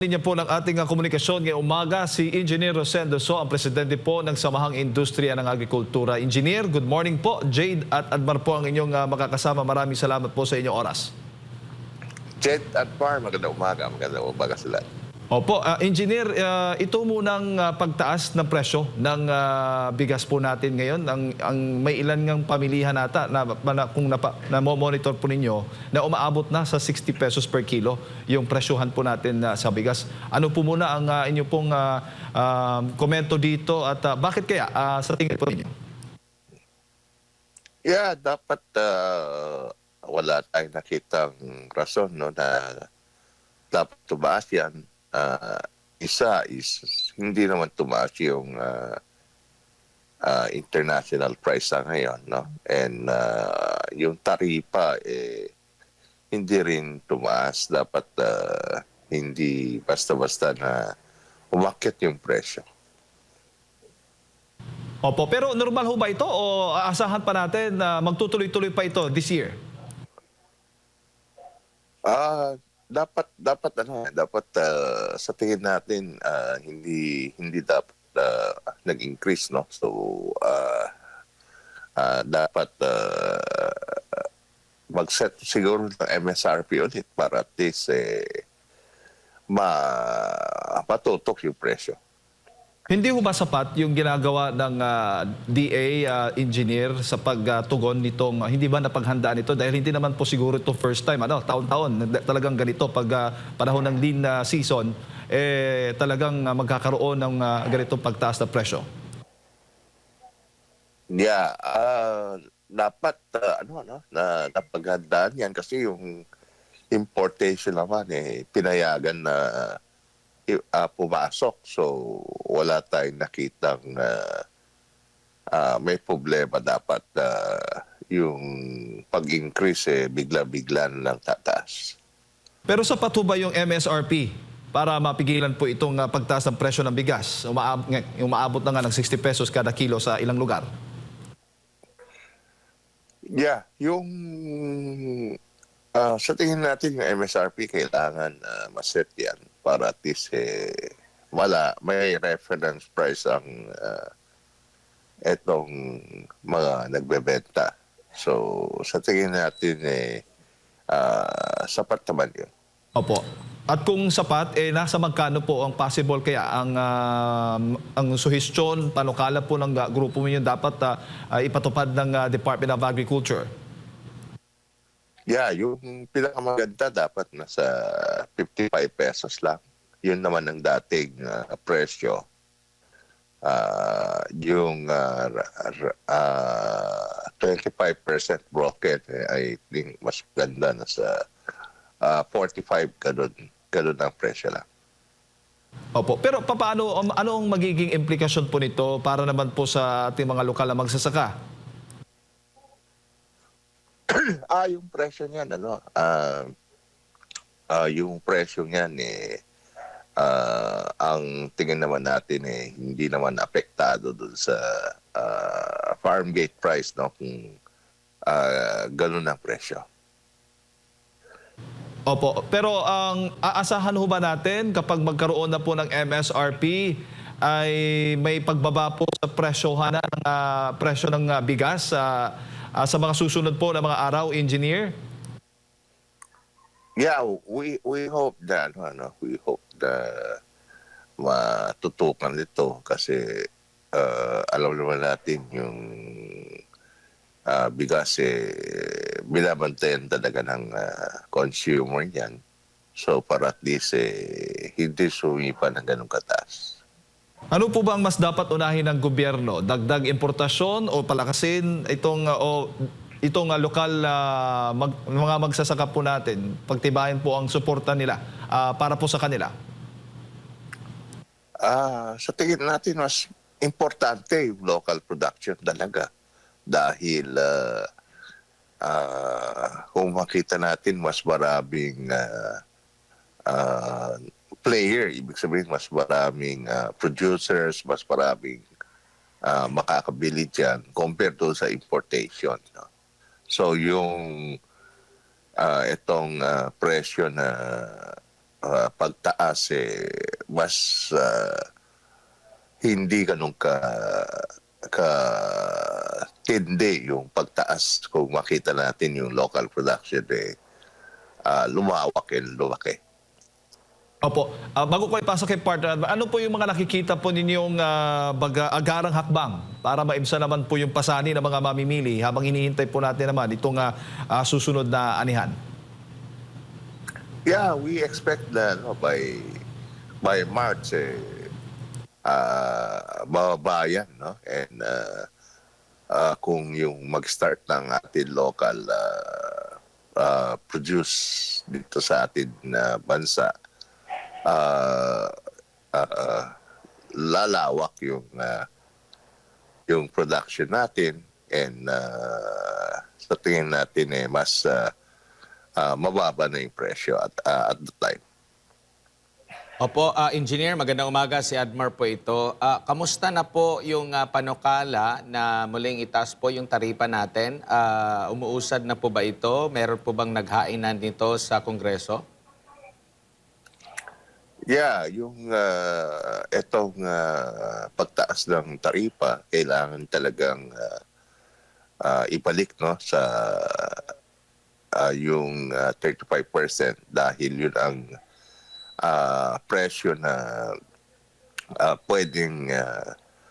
Linya po ng ating komunikasyon ngayong umaga si Engineer Rosendo So, ang presidente po ng Samahang Industriya ng Agrikultura. Engineer, good morning po. Jade at Admar po ang inyong makakasama. Maraming salamat po sa inyong oras. Jed at Par, magandang umaga sa lahat. Opo, Engineer, ito munang pagtaas ng presyo ng bigas po natin ngayon. Ang may ilan ngang pamilihan nata kung na-monitor po ninyo na umaabot na sa 60 pesos per kilo yung presyohan po natin sa bigas. Ano po muna ang inyo pong komento dito at bakit kaya sa tingin po ninyo? Yeah, dapat wala tayong nakitang rason no, na dapat tumaas yan. Isa is hindi naman tumaas yung international price sa ngayon, no? And yung taripa hindi rin tumaas. Dapat hindi basta-basta na umakyat yung presyo. Opo, pero normal ho ba ito o aasahan pa natin na magtutuloy-tuloy pa ito this year? Dapat sa tingin natin hindi dapat nag-increase, no. So dapat mag-set siguro ng MSRP ulit para at least matutok yung presyo. Hindi ho ba sapat yung ginagawa ng DA engineer sa pagtugon nitong, hindi ba napaghandaan ito? Dahil hindi naman po siguro ito first time, taon-taon talagang ganito pag panahon ng lean season, talagang magkakaroon ng ganitong pagtaas na presyo. Yeah, dapat na napaghandaan yan kasi yung importation naman pinayagan na pumasok. So wala tayong nakitang may problema. Dapat yung pag-increase bigla-bigla lang tataas. Pero sapat ho ba yung MSRP para mapigilan po itong pagtaas ng presyo ng bigas? Umaabot na nga ng 60 pesos kada kilo sa ilang lugar. Yeah, yung sa tingin natin yung MSRP kailangan maset yan para at least may reference price ang etong mga nagbebenta. So sa tingin natin sapat naman yun. Opo. At kung sapat, nasa magkano po ang possible kaya ang suhestyon, panukala po ng grupo ninyo dapat ipatupad ng Department of Agriculture? Yeah, yung pinakamaganda dapat nasa 55 pesos lang. Yun naman ang dating presyo. Yung 25% broken, I think mas ganda na sa 45 ganun ang presyo lang. Opo. Pero paano, ano ang magiging implikasyon po nito para naman po sa ating mga lokal na magsasaka? Yung presyo niyan, yung presyo niyan, ang tingin naman natin hindi naman apektado dun sa farm gate price, no, kung ganun ang presyo. Opo. Pero ang aasahan ho ba natin kapag magkaroon na po ng MSRP ay may pagbaba po sa presyohan ng presyo ng bigas sa mga susunod po na mga araw, Engineer? Yeah, we hope that matutukan nito kasi alam naman natin yung bigas binabantayan talaga ng consumer yan. So para at least hindi sumipa ng ganun kataas. Ano po ba ang mas dapat unahin ng gobyerno? Dagdag importasyon o palakasin itong lokal mga magsasaka po natin? Pagtibayin po ang suporta nila para po sa kanila? Sa tingin natin mas importante yung local production talaga. Dahil kung makita natin mas maraming player, ibig sabihin mas maraming producers, mas maraming makakabili dyan compared to sa importation. No? So yung itong presyo na pagtaas mas hindi ganun ka tindi yung pagtaas kung makita natin yung local production lumawak and lumaki. Opo. Bago ko ipasok kay partner, ano po yung mga nakikita po ninyong agarang hakbang para maibsan naman po yung pasani ng mga mamimili habang hinihintay po natin naman itong susunod na anihan? Yeah, we expect na by March mababa yan, no? And kung yung mag-start ng ating local produce dito sa ating bansa, lalawak yung production natin, and sa tingin natin mas mababa na yung presyo at the time. Opo, Engineer, magandang umaga. Si Admar po ito. Kamusta na po yung panukala na muling itaas po yung taripa natin? Umuusad na po ba ito? Meron po bang naghainan nito sa Kongreso? Yeah, yung etong pagtaas ng taripa, kailangan talagang ibalik, no, sa yung 35% dahil yun ang presyo na pwedeng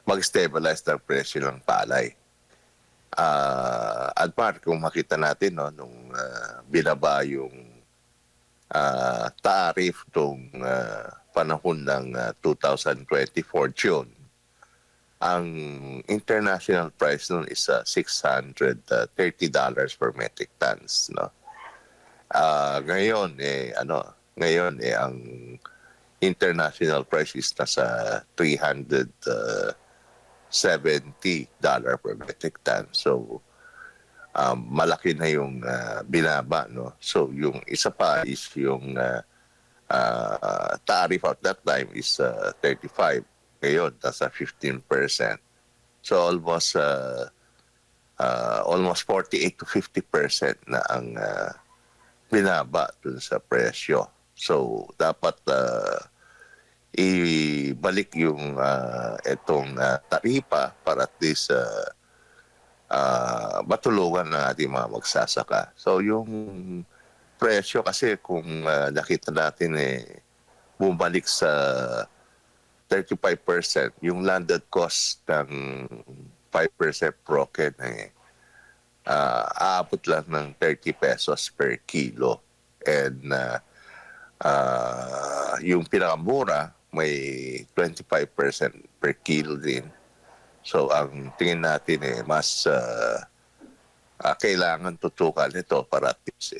mag-stabilize ng presyo ng palay. At kung makita natin, no, nung binaba yung tariff tong panahon ng 2024 June, ang international price nun is $630 per metric tons, no. Ngayon ang international price is nasa $370 per metric ton. So malaki na yung binaba, no. So yung isa pa is yung tariff at that time is 35. Ngayon nasa 15%. So almost 48 to 50% na ang binaba dun sa presyo. So dapat ibalik yung itong taripa para at least matulungan ng ating mga magsasaka. So yung presyo kasi kung nakita natin bumalik sa 35%, yung landed cost ng 5% broken aabot lang ng 30 pesos per kilo. And yung pinakamura may 25% per kilo din. So ang tingin natin mas kailangan tutukan ito para at least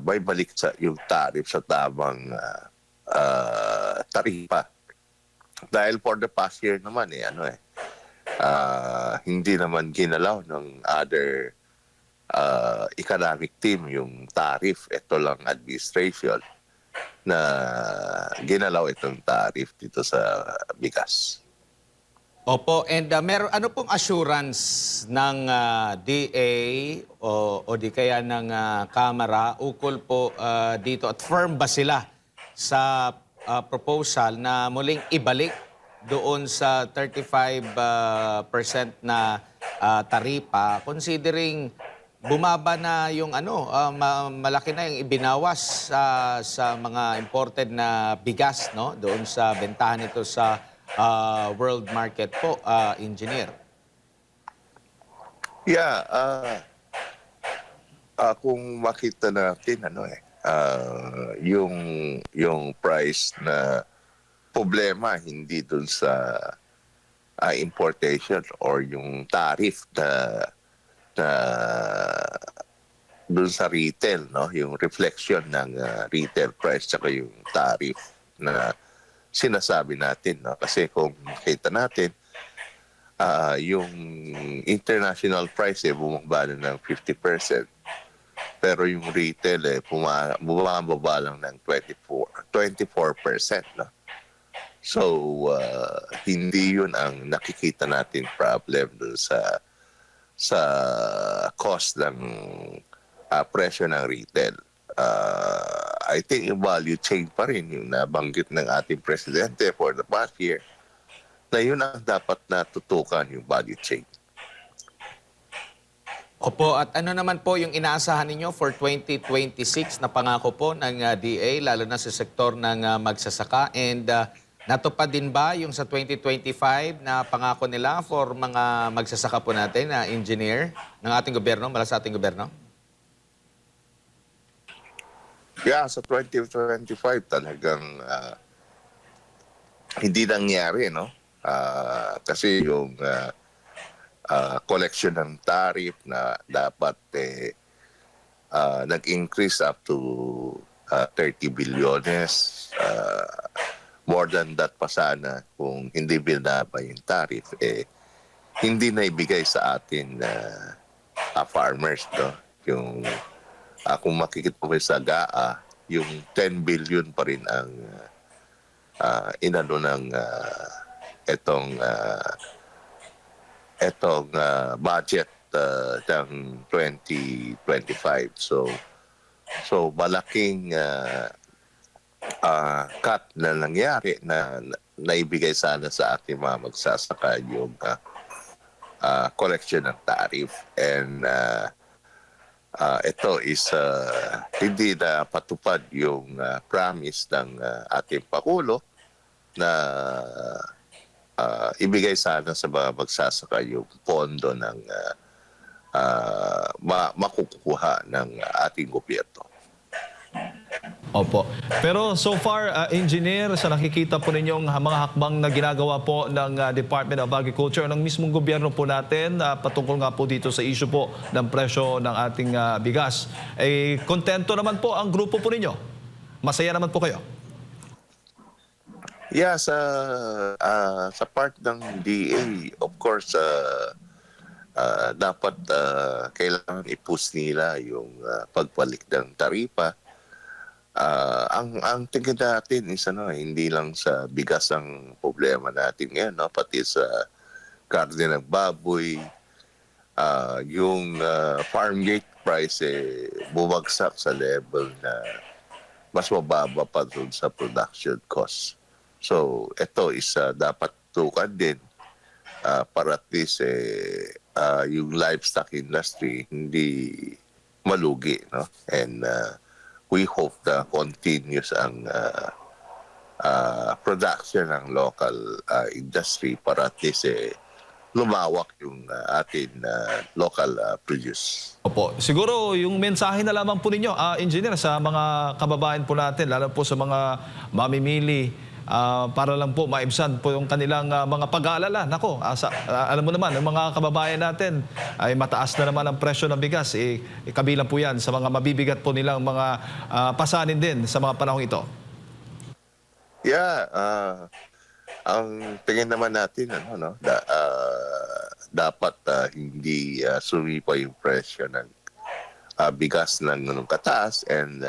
may balik sa yung tariff sa tamang taripa. Dahil for the past year naman hindi naman ginalaw ng other economic team yung tariff. Ito lang administration na ginalaw itong tariff dito sa bigas. Opo, and ano pong assurance ng DA o di kaya ng Kamara ukol po dito, at firm ba sila sa proposal na muling ibalik doon sa 35% na taripa, considering bumaba na yung malaki na yung ibinawas sa mga imported na bigas, no, doon sa bentahan nito sa world market po, Engineer. Yeah, kung makita natin yung price na problema hindi dun sa importation or yung tariff na dun sa retail, no, yung reflection ng retail price tsaka yung tariff na sinasabi natin, no, kasi kung makita natin yung international price bumaba na ng 50%. Pero yung retail bumababa lang ng 24%, no? So hindi yun ang nakikita natin problem dun sa cost ng presyo ng retail. I think yung value chain pa rin yung nabanggit ng ating presidente for the past year, na yun ang dapat natutukan, yung value chain. Opo, at ano naman po yung inaasahan ninyo for 2026 na pangako po ng DA, lalo na sa sektor ng magsasaka? And natupad din ba yung sa 2025 na pangako nila for mga magsasaka po natin na engineer ng ating gobyerno, mula sa ating gobyerno? Yeah, sa 2025 talagang hindi nangyari, no? Kasi yung collection ng tariff na dapat nag-increase up to 30 bilyones. More than that pa sana kung hindi binaba yung tariff, hindi na ibigay sa atin farmers, no? Yung kung makikita mo sa GAA, yung 10 billion pa rin ang inano ng etong budget ng 2025. So malaking cut na nangyari na naibigay sana sa ating mga magsasaka yung collection ng tariff. And ito is hindi na patupad yung promise ng ating Pangulo na ibigay sana sa mga magsasaka yung pondo ng makukuha ng ating gobyerno. Opo. Pero so far, engineer, sa nakikita po ninyong mga hakbang na ginagawa po ng Department of Agriculture, ng mismong gobyerno po natin, patungkol nga po dito sa issue po ng presyo ng ating bigas, kontento naman po ang grupo po ninyo? Masaya naman po kayo? Yeah, sa part ng DA, of course, dapat kailangan i-push nila yung pagbalik ng taripa. Ang tingin natin is hindi lang sa bigas ang problema natin ngayon, no? Pati sa karne ng baboy, yung farm gate price bumagsak sa level na mas mababa pa dun sa production cost. So ito is dapat tukan din para at least yung livestock industry hindi malugi, no? And we hope na continuous ang production ng local industry para at least lumawak yung atin local produce. Opo. Siguro yung mensahe na lamang po ninyo, engineer, sa mga kababayan po natin, lalo po sa mga mamimili, para lang po maibsan po yung kanilang mga pag-aalala. Nako, alam mo naman, yung mga kababayan natin ay mataas na naman ang presyo ng bigas. Kabilang po yan sa mga mabibigat po nilang mga pasanin din sa mga panahong ito. Yeah, ang tingin naman natin, dapat hindi sumipa yung presyo ng bigas ng ganung kataas, and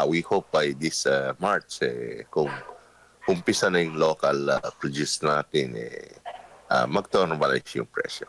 we hope by this March, kung umpisa na yung local produce natin, mag-normalize yung presyo.